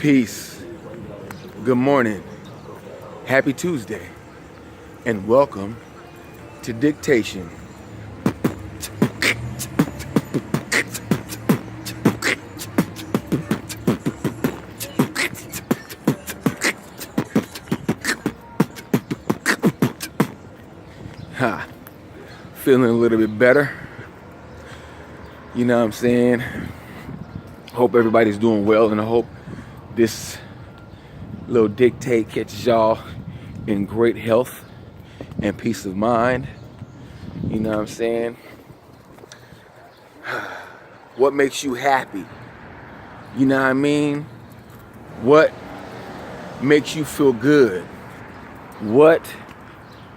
Peace. Good morning. Happy Tuesday. And welcome to Dictation. Ha. Feeling a little bit better. You know what I'm saying? Hope everybody's doing well, and I hope this little dictate catches y'all in great health and peace of mind. You know what I'm saying? What makes you happy? You know what I mean? What makes you feel good? What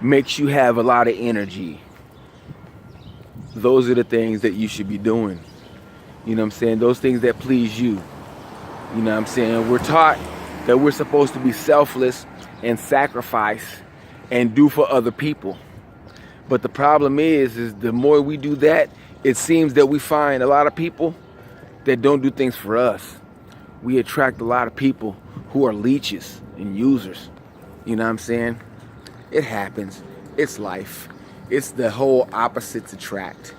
makes you have a lot of energy? Those are the things that you should be doing. You know what I'm saying? Those things that please you. You know what I'm saying? We're taught that we're supposed to be selfless and sacrifice and do for other people. But the problem is the more we do that, it seems that we find a lot of people that don't do things for us. We attract a lot of people who are leeches and users. You know what I'm saying? It happens. It's life. It's the whole opposites attract.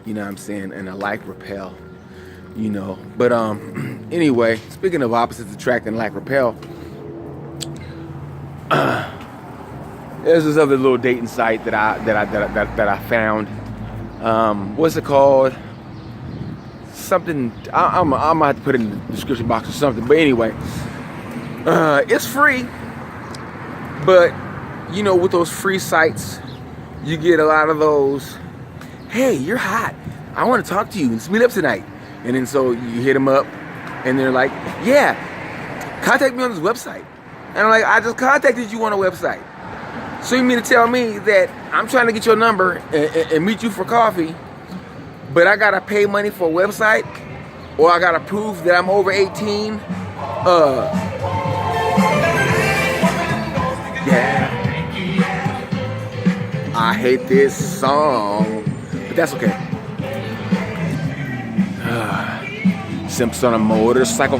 You know what I'm saying? And alike repel. You know, but anyway, speaking of opposites attract and like repel, there's this other little dating site that I found. What's it called? Something I'm gonna have to put it in the description box or something. But anyway, it's free. But you know, with those free sites, you get a lot of those. Hey, you're hot. I want to talk to you. Let's meet up tonight. And then so you hit them up, and they're like, yeah, contact me on this website. And I'm like, I just contacted you on a website. So you mean to tell me that I'm trying to get your number and meet you for coffee, but I gotta pay money for a website, or I gotta prove that I'm over 18? Yeah. I hate this song, but that's okay. Simps on a motorcycle,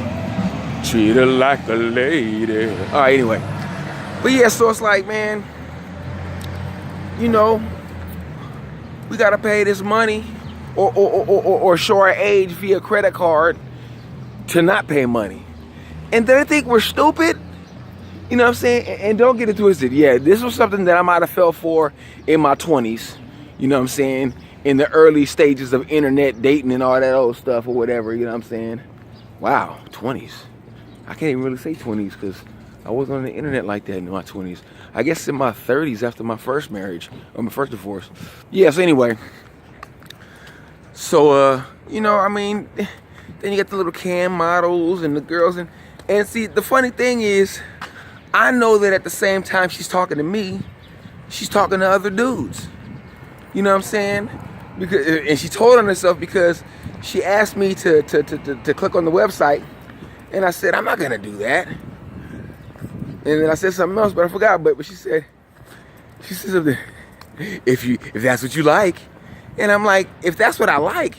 treat her like a lady. All right, anyway. But yeah, so it's like, man, you know, we gotta pay this money or show our age via credit card to not pay money. And they think we're stupid. You know what I'm saying? And don't get it twisted. Yeah, this was something that I might have fell for in my 20s. You know what I'm saying? In the early stages of internet dating and all that old stuff or whatever, you know what I'm saying? Wow, 20s. I can't even really say 20s because I wasn't on the internet like that in my 20s. I guess in my 30s after my first marriage or my first divorce. Yes, anyway. So, you know, I mean, then you got the little cam models and the girls. And see, the funny thing is, I know that at the same time she's talking to me, she's talking to other dudes. You know what I'm saying? Because, and she told on herself because she asked me to click on the website, and I said I'm not gonna do that. And then I said something else, but I forgot. But she said something. If that's what you like, and I'm like, if that's what I like,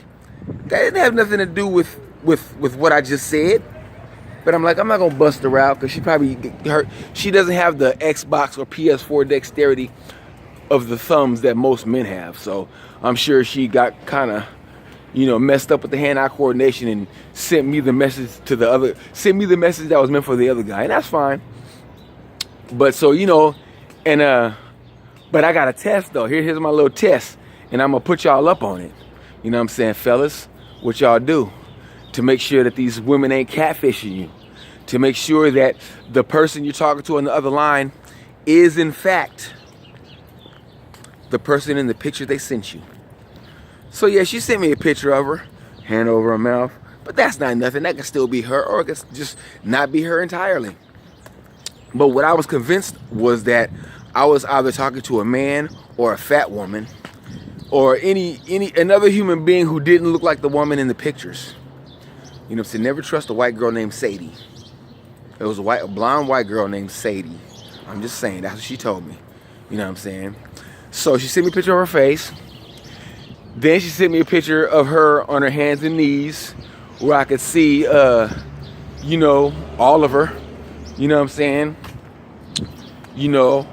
that didn't have nothing to do with what I just said. But I'm like, I'm not gonna bust her out because she doesn't have the Xbox or PS4 dexterity of the thumbs that most men have. So I'm sure she got kind of, you know, messed up with the hand-eye coordination and sent me the message that was meant for the other guy, and that's fine. But so, you know, and but I got a test though. Here's my little test, and I'm gonna put y'all up on it. You know what I'm saying, fellas? What y'all do to make sure that these women ain't catfishing you, to make sure that the person you're talking to on the other line is in fact the person in the picture they sent you. So yeah, she sent me a picture of her, hand over her mouth, but that's not nothing. That could still be her, or it could just not be her entirely. But what I was convinced was that I was either talking to a man or a fat woman, or another human being who didn't look like the woman in the pictures. You know what I'm saying? Never trust a white girl named Sadie. It was a blonde white girl named Sadie. I'm just saying, that's what she told me. You know what I'm saying? So she sent me a picture of her face. Then she sent me a picture of her on her hands and knees where I could see you know, Oliver, you know what I'm saying? You know,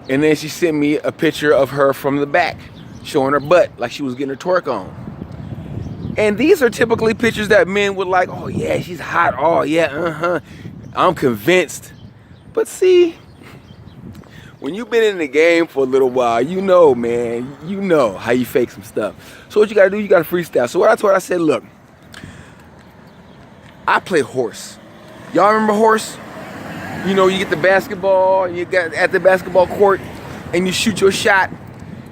and then she sent me a picture of her from the back, showing her butt like she was getting her twerk on. And these are typically pictures that men would like, oh yeah, she's hot, oh yeah, I'm convinced. But see, when you've been in the game for a little while, you know, man, you know how you fake some stuff. So what you gotta do, you gotta freestyle. So what I told her, I said, look, I play horse. Y'all remember horse? You know, you get the basketball, you got at the basketball court, and you shoot your shot,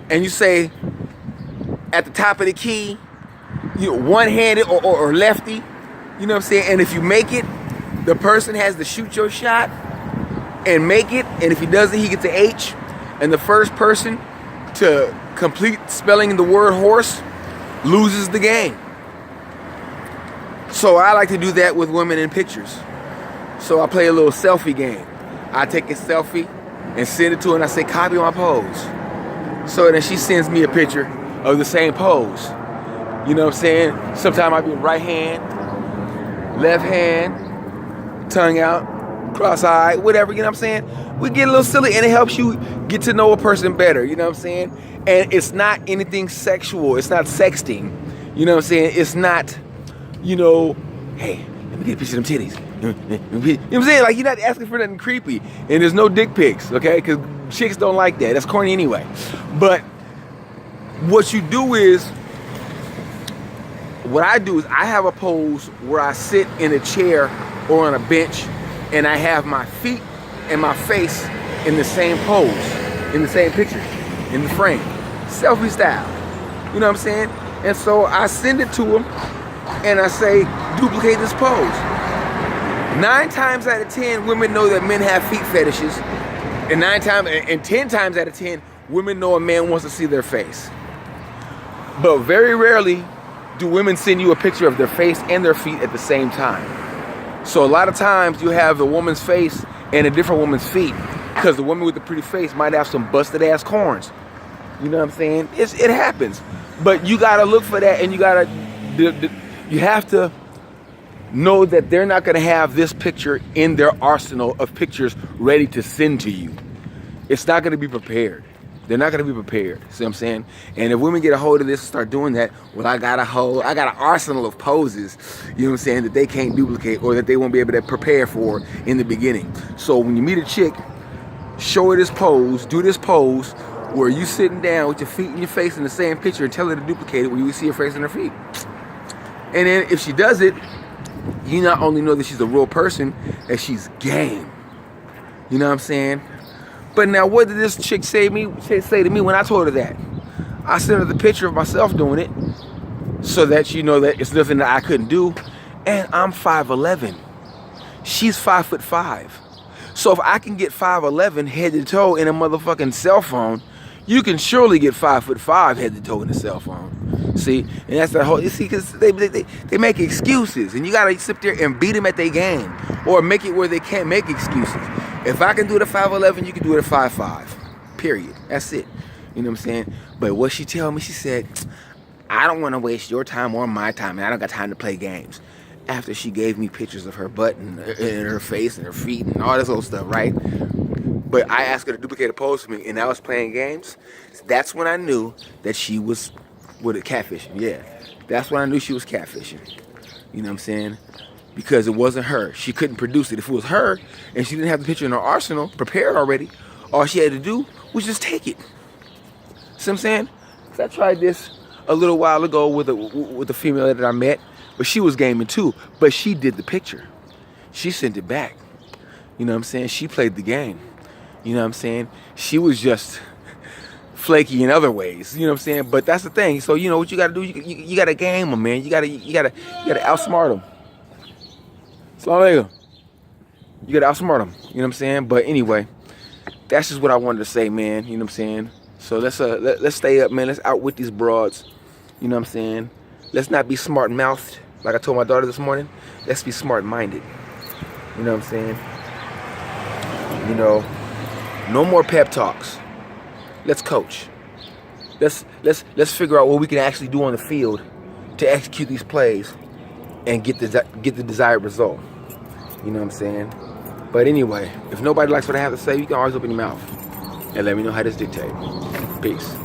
and you say, at the top of the key, you know, one-handed or lefty, you know what I'm saying? And if you make it, the person has to shoot your shot and make it, and if he doesn't, he gets an H, and the first person to complete spelling the word horse loses the game. So I like to do that with women in pictures. So I play a little selfie game. I take a selfie and send it to her, and I say, copy my pose. So then she sends me a picture of the same pose. You know what I'm saying? Sometimes I be right hand, left hand, tongue out, cross-eyed, whatever, you know what I'm saying? We get a little silly, and it helps you get to know a person better, you know what I'm saying? And it's not anything sexual. It's not sexting. You know what I'm saying? It's not, you know, hey, let me get a picture of them titties. You know what I'm saying? Like, you're not asking for nothing creepy. And there's no dick pics, okay? Because chicks don't like that. That's corny anyway. But what you do is, what I do is I have a pose where I sit in a chair or on a bench, and I have my feet and my face in the same pose, in the same picture, in the frame. Selfie style. You know what I'm saying? And so I send it to them, and I say, duplicate this pose. 9 times out of 10, women know that men have feet fetishes. And 10 times out of 10, women know a man wants to see their face. But very rarely do women send you a picture of their face and their feet at the same time. So a lot of times you have a woman's face and a different woman's feet, because the woman with the pretty face might have some busted ass corns. You know what I'm saying? It happens. But you gotta look for that, and you have to know that they're not gonna have this picture in their arsenal of pictures ready to send to you. It's not gonna be prepared. They're not gonna be prepared. See what I'm saying? And if women get a hold of this and start doing that, well, I got an arsenal of poses, you know what I'm saying, that they can't duplicate or that they won't be able to prepare for in the beginning. So when you meet a chick, show her this pose, do this pose where you sitting down with your feet and your face in the same picture, and tell her to duplicate it when you see her face and her feet. And then if she does it, you not only know that she's a real person, that she's game. You know what I'm saying? But now, what did this chick say to me when I told her that? I sent her the picture of myself doing it, so that she know that it's nothing that I couldn't do. And I'm 5'11". She's 5'5". So if I can get 5'11" head to toe in a motherfucking cell phone, you can surely get 5'5" head to toe in a cell phone. See, and that's the whole. You see, because they make excuses, and you gotta sit there and beat them at their game, or make it where they can't make excuses. If I can do it at 5'11", you can do it at 5'5". Period. That's it. You know what I'm saying? But what she told me, she said, I don't want to waste your time or my time, and I don't got time to play games. After she gave me pictures of her butt and her face and her feet and all this old stuff, right? But I asked her to duplicate a pose for me, and I was playing games. That's when I knew that she was catfishing. Yeah, that's when I knew she was catfishing. You know what I'm saying? Because it wasn't her. She couldn't produce it. If it was her and she didn't have the picture in her arsenal prepared already, all she had to do was just take it. See what I'm saying? So I tried this a little while ago with a female that I met, but she was gaming too. But she did the picture. She sent it back. You know what I'm saying? She played the game. You know what I'm saying? She was just flaky in other ways. You know what I'm saying? But that's the thing. So you know what you gotta do? You gotta game them, man. You gotta outsmart them. Assalamu alaikum. You gotta outsmart them. You know what I'm saying? But anyway, that's just what I wanted to say, man. You know what I'm saying? So let's stay up, man. Let's outwit these broads. You know what I'm saying? Let's not be smart-mouthed, like I told my daughter this morning. Let's be smart-minded. You know what I'm saying? You know, no more pep talks. Let's coach. Let's figure out what we can actually do on the field to execute these plays and get the desired result. You know what I'm saying? But anyway, if nobody likes what I have to say, you can always open your mouth and let me know how this dictate. Peace.